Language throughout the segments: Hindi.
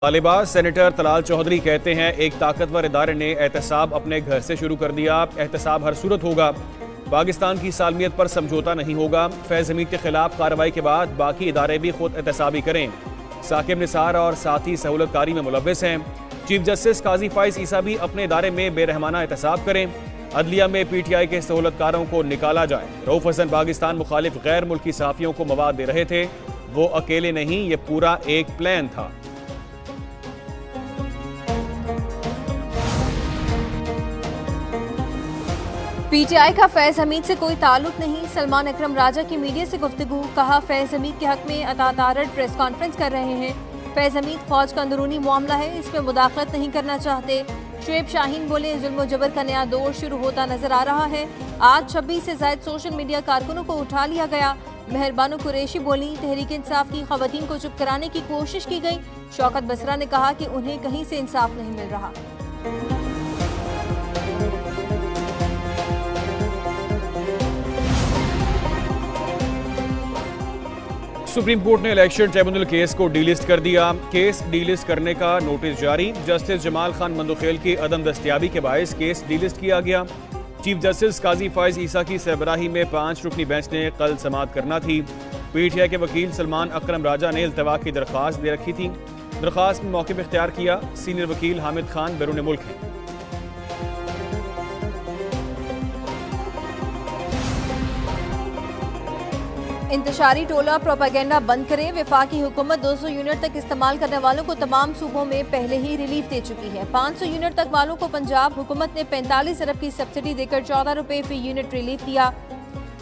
तालिबान सेनेटर तलाल चौधरी कहते हैं एक ताकतवर इदारे ने एहतसाब अपने घर से शुरू कर दिया। एहतसाब हर सूरत होगा, पाकिस्तान की सालमियत पर समझौता नहीं होगा। फैज़ हमीद के खिलाफ कार्रवाई के बाद बाकी इदारे भी खुद एहतसाबी करें। साकिब निसार और साथी सहूलतकारी में मुलव्वस हैं। चीफ जस्टिस काजी फाइज ईसा भी अपने इदारे में बेरहमाना एहतसाब करें। अदलिया में PTI के सहूलतकारों को निकाला जाए। रऊफ हसन पाकिस्तान मुखालिफ गैर मुल्की सहाफ़ियों को मवाद दे रहे थे, वो अकेले नहीं, ये पूरा एक प्लान था। PTI का फैज़ हमीद से कोई ताल्लुक नहीं। सलमान अकरम राजा की मीडिया से गुफ्तगू, कहा फैज़ हमीद के हक में अतातारड़ प्रेस कॉन्फ्रेंस कर रहे हैं। फैज़ हमीद फौज का अंदरूनी मामला है, इसमें मुदाखलत नहीं करना चाहते। शुएब शाहीन बोले जुल्म जबर का नया दौर शुरू होता नजर आ रहा है। आज 26 से ज्यादा सोशल मीडिया कारकुनों को उठा लिया गया। मेहरबानो कुरैशी बोली तहरीक इंसाफ की खवातीन को चुप कराने की कोशिश की गई। शौकत बसरा ने कहा कि उन्हें कहीं से इंसाफ नहीं मिल रहा। सुप्रीम कोर्ट ने इलेक्शन ट्रिब्यूनल केस को डीलिस्ट कर दिया। केस डीलिस्ट करने का नोटिस जारी। जस्टिस जमाल खान मंदोखेल की अदम दस्तयाबी के बायस केस डीलिस्ट किया गया। चीफ जस्टिस काजी फाइज ईसा की सरबराही में 5 रुकनी बेंच ने कल समाअत करना थी। PTI के वकील सलमान अकरम राजा ने इल्तवा की दरख्वास्त दे रखी थी। दरख्वास्त में मौक़िफ़ इख्तियार किया। सीनियर वकील हामिद खान बैरून मुल्क हैं। इंतशारी टोला प्रोपेगेंडा बंद करें। वफाकी हुकूमत 200 यूनिट तक इस्तेमाल करने वालों को तमाम सूबों में पहले ही रिलीफ दे चुकी है। 500 यूनिट तक वालों को पंजाब हुकूमत ने 45 अरब की सब्सिडी देकर 14 रुपए फी यूनिट रिलीफ दिया।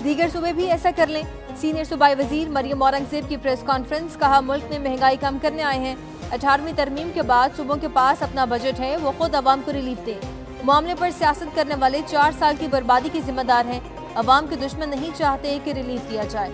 दीगर सूबे भी ऐसा कर लें। सीनियर सूबाई वजीर मरियम औरंगजेब की प्रेस कॉन्फ्रेंस, कहा मुल्क में महंगाई कम करने आए हैं। 18वीं तरमीम के बाद सूबों के पास अपना बजट है, वो खुद अवाम को रिलीफ दें। मामले पर सियासत करने वाले 4 साल की बर्बादी के जिम्मेदार हैं। अवाम के दुश्मन नहीं चाहते कि रिलीफ दिया जाए।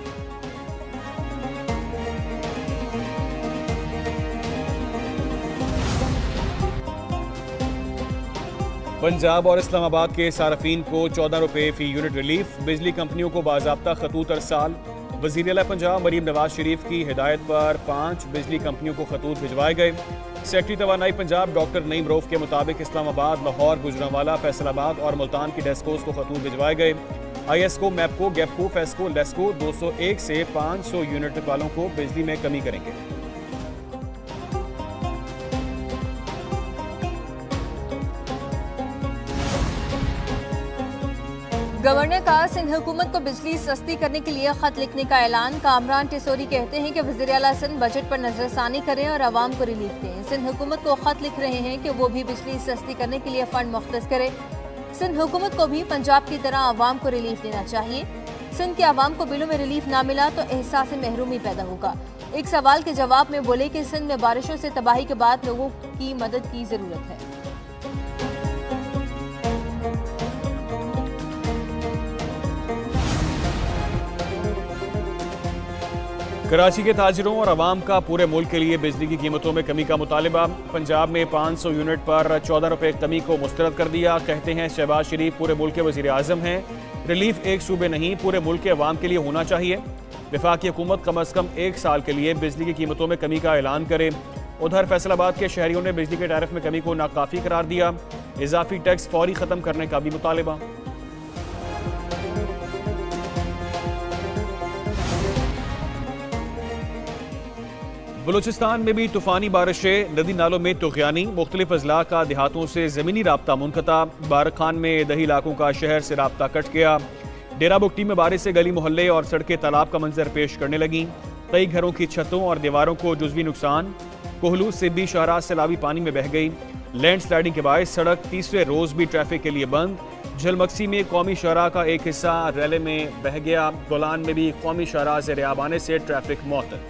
पंजाब और इस्लामाबाद के सार्फिन को 14 रुपए फी यूनिट रिलीफ। बिजली कंपनियों को बाज़ाब्ता खतूत अरसाल। वज़ीर आला पंजाब मरीम नवाज शरीफ की हिदायत पर 5 बिजली कंपनियों को खतूत भिजवाए गए। सेक्रेटरी तवानाई पंजाब डॉक्टर नईम रऊफ के मुताबिक इस्लामाबाद, लाहौर, गुजरांवाला, फैसलाबाद और मुल्तान की डेस्कोस को खतूत भिजवाए गए। ISCO, मैपको, गैपको, फेस्को, लेस्को 201 से 500 यूनिट वालों को बिजली में कमी करेंगे। गवर्नर का सिंध हुकूमत को बिजली सस्ती करने के लिए खत लिखने का ऐलान। कामरान टिसोरी कहते हैं कि वज़ीर आला सिंध बजट पर नजरसानी करें और आवाम को रिलीफ दें। सिंध हुकूमत को खत लिख रहे हैं कि वो भी बिजली सस्ती करने के लिए फंड मुख्तस करे। सिंध हुकूमत को भी पंजाब की तरह आवाम को रिलीफ देना चाहिए। सिंध के आवाम को बिलों में रिलीफ ना मिला तो एहसास महरूमी पैदा होगा। एक सवाल के जवाब में बोले कि सिंध में बारिशों से तबाही के बाद लोगों की मदद की जरूरत है। कराची के ताजिरों और आवाम का पूरे मुल्क के लिए बिजली की कीमतों में कमी का मुतालिबा। पंजाब में 500 यूनिट पर 14 रुपए कमी को मुस्तरद कर दिया। कहते हैं शहबाज शरीफ पूरे मुल्क के वज़ीर आज़म हैं। रिलीफ एक सूबे नहीं, पूरे मुल्क के अवाम के लिए होना चाहिए। वफाकी हुकूमत कम अज़ कम 1 साल के लिए बिजली की कीमतों में कमी का ऐलान करे। उधर फैसलाबाद के शहरियों ने बिजली के टैरिफ में कमी को नाकाफ़ी करार दिया। इजाफी टैक्स फौरी ख़त्म करने का भी मुतालिबा। बलूचिस्तान में भी तूफानी बारिशें, नदी नालों में तुग़यानी। मुख्तलिफ अजला का देहातों से ज़मीनी राब्ता मुनक़ता। बारखान में दही इलाकों का शहर से राब्ता कट गया। डेरा बुगटी में बारिश से गली मोहल्ले और सड़कें तालाब का मंजर पेश करने लगीं। कई घरों की छतों और दीवारों को जुज़वी नुकसान। कोहलू से भी शाहराज सैलाबी पानी में बह गई। लैंड स्लाइडिंग के बायस सड़क तीसरे रोज़ भी ट्रैफिक के लिए बंद। झलमक्सी में कौमी शाहरा का एक हिस्सा रैले में बह गया। गोलान में भी कौमी शाहरा से रेआब आने से ट्रैफिक मअतल।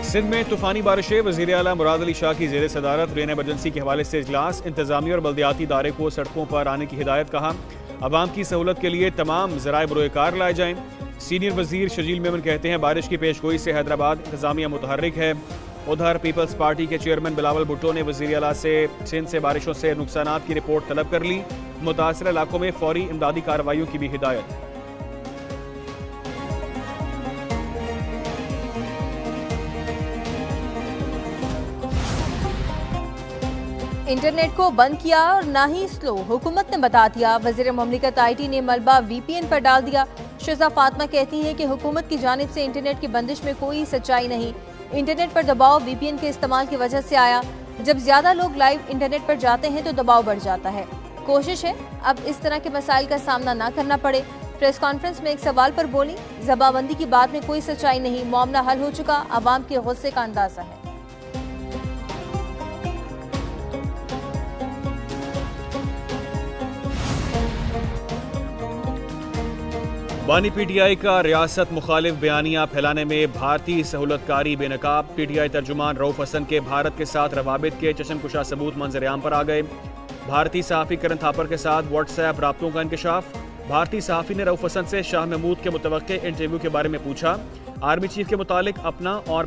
सिंध में तूफानी बारिशें। वज़ीर आला मुराद अली शाह की ज़ेर सदारत रेन एमरजेंसी के हवाले से इजलास। इंतजामी और बल्दियाती इदारे को सड़कों पर आने की हिदायत। कहा अवाम की सहूलत के लिए तमाम ज़राए बरोकार लाए जाएँ। सीनियर वज़ीर शजील मेमन कहते हैं बारिश की पेशगोई से हैदराबाद इंतजामिया मुतहर्रिक है। उधर पीपल्स पार्टी के चेयरमैन बिलावल भुट्टो ने वज़ीर आला से सिंध से बारिशों से नुकसानात की रिपोर्ट तलब कर ली। मुतासर इलाकों में फौरी इमदादी कार्रवाइयों की भी हिदायत। इंटरनेट को बंद किया और ना ही स्लो, हुकूमत ने बता दिया। वज़ीर मुमलिकत IT ने मलबा VPN पर डाल दिया। शुजा फातिमा कहती हैं कि हुकूमत की जानिब से इंटरनेट की बंदिश में कोई सच्चाई नहीं। इंटरनेट पर दबाव VPN के इस्तेमाल की वजह से आया। जब ज्यादा लोग लाइव इंटरनेट पर जाते हैं तो दबाव बढ़ जाता है। कोशिश है अब इस तरह के मसाइल का सामना ना करना पड़े। प्रेस कॉन्फ्रेंस में एक सवाल पर बोली, जबाबंदी की बात में कोई सच्चाई नहीं, मामला हल हो चुका, आवाम के गुस्से का अंदाजा है। बानी PTI का रियासत मुखालिफ बयानिया फैलाने में भारतीय सहूलतकारी बेनकाब। PTI तर्जुमान रऊफ हसन के भारत के साथ रवाबित के चशमकुशा सबूत मंजर-ए-आम पर आ गए। भारतीय सहाफ़ी करण थापर के साथ व्हाट्सएप राब्तों का इंकशाफ। भारतीय सहाफ़ी ने रऊफ हसन से शाह महमूद के मुतवक्के इंटरव्यू के बारे में पूछा। आर्मी चीफ के मुतालिक अपना और